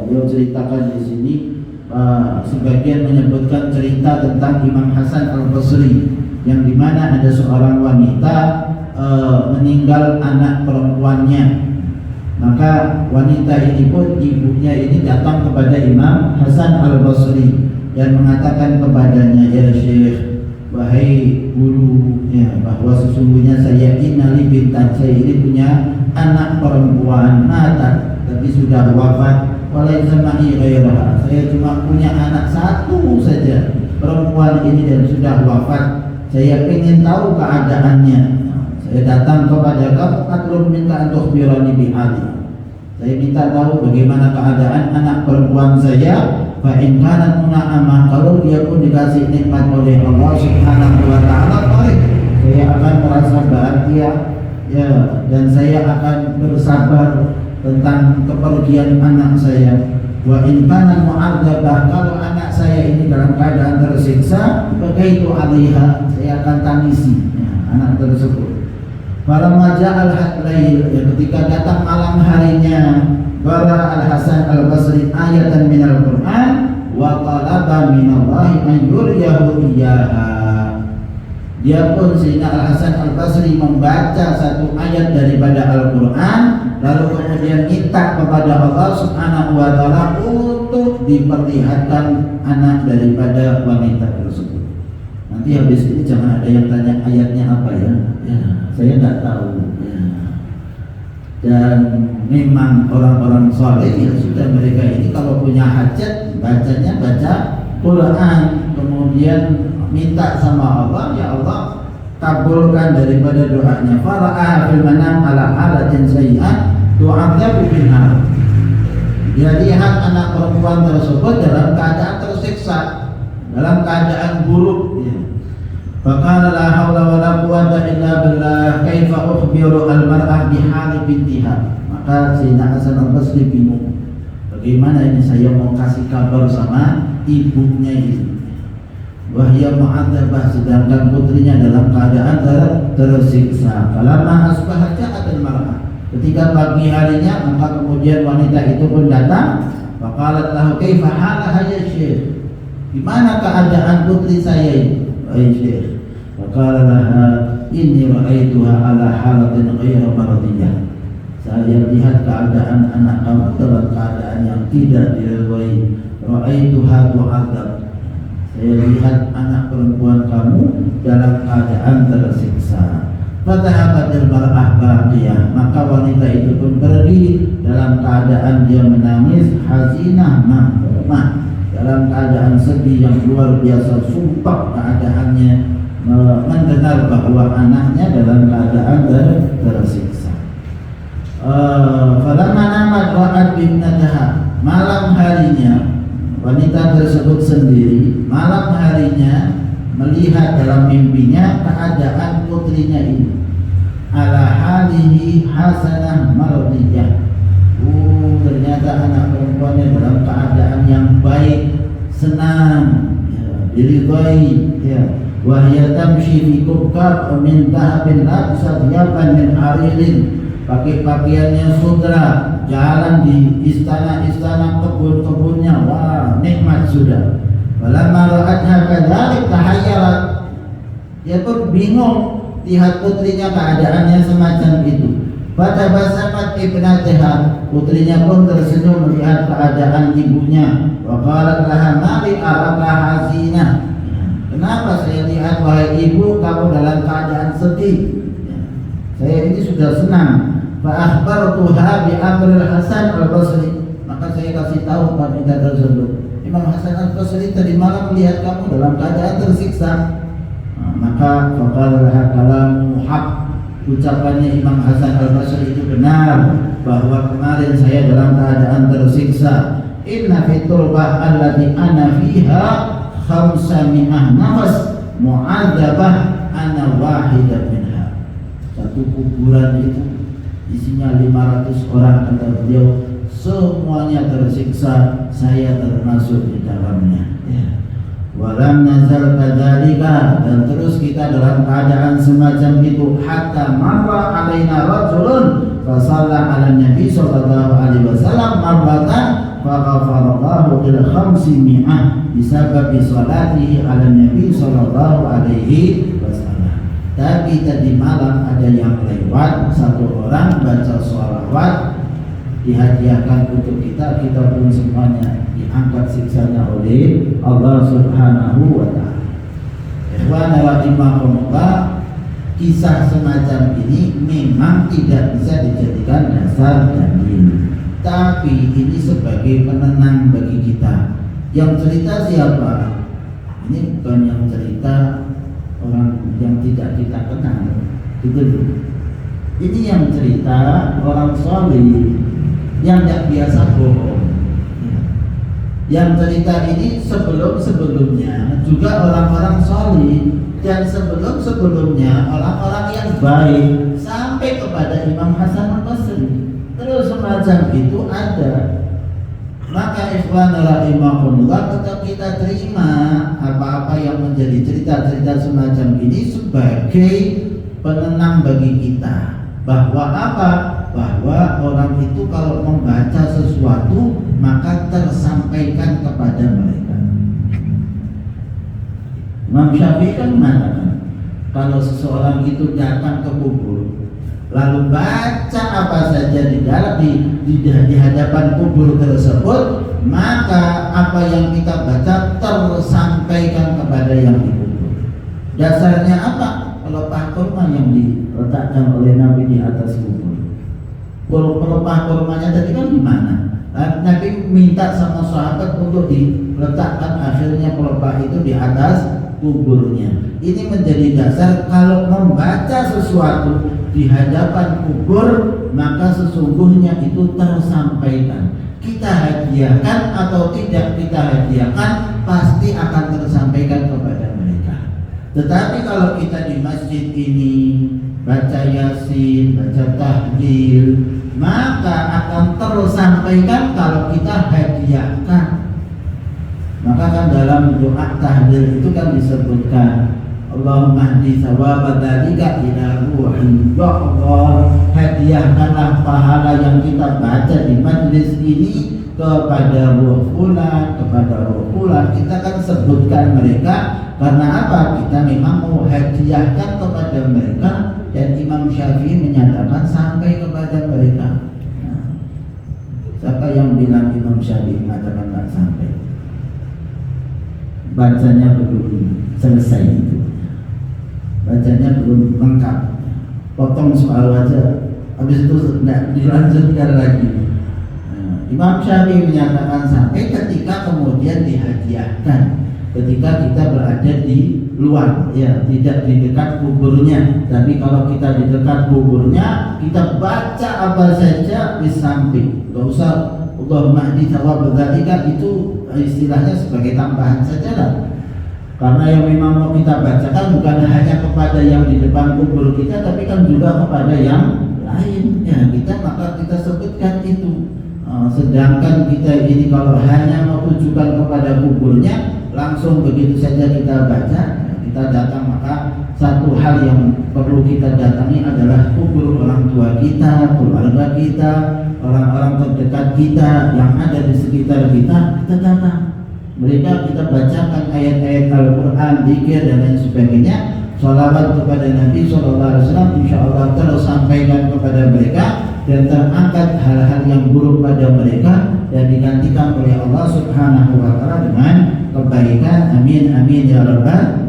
beliau ceritakan di sini sebagian menyebutkan cerita tentang Imam Hasan Al-Basri yang dimana ada seorang wanita meninggal anak perempuannya. Maka wanita ini pun ibunya ini datang kepada Imam Hasan Al-Basri dan mengatakan kepadanya, ya Syekh, wahai guru, ya, bahwa sesungguhnya saya innali bintan, saya ini punya anak perempuan mata tapi sudah wafat. Walaysa ma'i ghairaha, saya cuma punya anak satu saja perempuan ini dan sudah wafat. Saya ingin tahu keadaannya. Saya datang kepada kamu, atlub minta untuk birani bihali. Saya minta tahu bagaimana keadaan anak perempuan saya. Fa in kanat muna'amah, kalau dia pun dikasih nikmat oleh Allah Subhanahu wa taala, baik, saya akan merasa bahagia, ya, dan saya akan bersabar tentang kepergian anak saya. Wa in kana mu'adzabah, kalau anak saya ini dalam keadaan tersiksa, bakaitu 'alaiha, saya akan tangisi anak tersebut. Falamma ja'al hadlail, ketika datang malam harinya, bara Al-Hasan Al-Basri ayatan minal Qur'an wa talaba minallahi an yuriyahu iyyaha. Dia pun Sayyidina Al-Hasan Al-Basri membaca satu ayat daripada Al-Quran, lalu kemudian minta kepada Allah Subhanahu wa ta'ala untuk diperlihatkan anak daripada wanita tersebut. Nanti habis ini jangan ada yang tanya ayatnya apa ya, saya nggak tahu ya. Dan memang orang-orang soleh ya sudah, mereka ini kalau punya hajat bacanya baca Quran, kemudian minta sama Allah, ya Allah kabulkan daripada doanya. Fara'ah fil manam ala halatin sayyi'ah tu'adzabu biha. Dia lihat anak perempuan tersebut dalam keadaan tersiksa, dalam keadaan buruk, ya. Faqala la haula wala quwwata illa billah, kaifa ukhbiru al-mar'ah bihali bintiha. Maka Sayyidina Hasan Al-Basri bingung, bagaimana ini saya mau kasih kabar sama ibunya ini. Wahya mu'adzabah, sedangkan putrinya dalam keadaan tersiksa. Falamma asbahat ja'at al-mar'ah, ketika pagi harinya maka kemudian wanita itu pun datang. Faqalat lahu kaifa halaha ya Syekh, gimana keadaan putri saya ini wahai Syekh? Faqala laha inni ra'aituha ala halatin ghayra maradiyah, saya lihat keadaan anak kamu dalam keadaan yang tidak diridhai. Ra'aituha tu'adzab, saya lihat anak perempuan kamu dalam keadaan tersiksa. Fatahabatil mar'ah baqiyah, maka wanita itu pun pergi dalam keadaan dia menangis, hazinah mahmumah, dalam keadaan sedih yang luar biasa, sumpah keadaannya mendengar bahwa anaknya dalam keadaan tersiksa. Falamma namat ra'at bibnataha, malam harinya wanita tersebut sendiri malam harinya melihat dalam mimpinya keadaan putrinya ini ala halihi hasanah maradiyah. Ternyata anak perempuannya dalam keadaan yang baik, senang, ya, diridhai, ya. Wahya tamshi fi kubkab min dhahabin labsat yaban min haririn, pakai pakaiannya sutra, jalan di istana-istana, kebun-kebunnya, wah nikmat sudah. Falamma ra'atha kadzalik tahayyarat, dia pun bingung lihat putrinya keadaannya semacam itu. Fatabassamat ibnataha, putrinya pun tersenyum melihat keadaan ibunya. Wa qalat laha ma bi araka hazinah, kenapa saya lihat wahai ibu kamu dalam keadaan sedih? Saya ini sudah senang. Fa akhbartuha bi amril Hasan Al-Basri, maka saya kasih tahu wanita tersebut, Imam Hasan Al-Basri tadi malam melihat kamu dalam keadaan tersiksa. Maka faqala laha kalamu haq, ucapannya Imam Hasan Al-Basri itu benar, bahwa kemarin saya dalam keadaan tersiksa. Inna fi turbah allati ana fiha 500 nafas mu'adzabah ana wahidah minha. Satu kuburan itu isinya 500 orang, kata beliau, semuanya tersiksa, saya termasuk di dalamnya, ya. Walam nazal kadzalika, dan terus kita dalam keadaan semacam itu, hatta marra alaina rajulun fa shalla ala nabi sallallahu alaihi wasallam marratan fa fawqal 500 bisabab salatihi ala Nabi sallallahu alaihi wasallam. Tapi tadi malam ada yang lewat, satu orang baca sholawat, dihadiahkan untuk kita pun semuanya diangkat siksanya oleh Allah Subhanahu wa taala. Ikhwan rahimakumullah, kisah semacam ini memang tidak bisa dijadikan dasar dalil, tapi ini sebagai penenang bagi kita. Yang cerita siapa? Ini bukan yang cerita orang yang tidak kita kenal, gitu. Ini yang cerita orang soleh yang tidak biasa bohong. Yang cerita ini sebelum-sebelumnya juga orang-orang soleh, dan sebelum-sebelumnya orang-orang yang baik sampai kepada Imam Hasan al-Basri. Terus semacam itu ada. Maka ikhwan rahimahumullah, tetap kita terima apa-apa yang menjadi cerita-cerita semacam ini sebagai penenang bagi kita. Bahwa apa? Bahwa orang itu kalau membaca sesuatu maka tersampaikan kepada mereka. Imam Syafi'i kan mengatakan, kalau seseorang itu datang ke kubur lalu baca apa saja di hadapan kubur tersebut, maka apa yang kita baca tersampaikan kepada yang di kubur. Dasarnya apa? Pelepah kurma yang diletakkan oleh Nabi di atas kubur. Pelepah kurmanya tadi kan di mana? Nabi minta sama sahabat untuk diletakkan akhirnya pelepah itu di atas kuburnya. Ini menjadi dasar kalau membaca sesuatu di hadapan kubur maka sesungguhnya itu tersampaikan. Kita hadiahkan atau tidak kita hadiahkan pasti akan tersampaikan kepada mereka. Tetapi kalau kita di masjid ini baca yasin, baca tahlil, maka akan tersampaikan kalau kita hadiahkan. Maka kan dalam doa tahlil itu kan disebutkan, Allahumma hdi thawaba dzalika ila ruhin. Ya Allah, hadiahkanlah pahala yang kita baca di majlis ini kepada ruh fulan, kepada ruh fulan. Kita kan sebutkan mereka karena apa? Kita memang mau hadiahkan kepada mereka, dan Imam Syafi'i menyatakan sampai kepada mereka. Nah, siapa yang bilang Imam Syafi'i mengatakan tak sampai? Bacanya belum selesai itu. Bacanya belum lengkap, potong soal aja, habis itu tidak dilanjutkan lagi. Imam Syafi'i menyatakan sampai ketika kemudian dihadiahkan, ketika kita berada di luar, ya tidak di dekat kuburnya. Tapi kalau kita di dekat kuburnya, kita baca apa saja di samping, nggak usah Allahumma hdi thawaba dzalika, itu istilahnya sebagai tambahan saja lah. Karena yang memang mau kita bacakan bukan hanya kepada yang di depan kubur kita, tapi kan juga kepada yang lain. Ya maka kita sebutkan itu. Sedangkan kita ini kalau hanya mau tujukan kepada kuburnya, langsung begitu saja kita baca, kita datang, maka satu hal yang perlu kita datangi adalah kubur orang tua kita, keluarga kita, orang-orang terdekat kita yang ada di sekitar kita datang. Mereka kita bacakan ayat-ayat Al-Quran, zikir dan lain sebagainya, sholawat kepada Nabi SAW, insya Allah tersampaikan kepada mereka dan terangkat hal-hal yang buruk pada mereka dan digantikan oleh Allah Subhanahu wa Ta'ala dengan kebaikan. Amin amin ya rabbal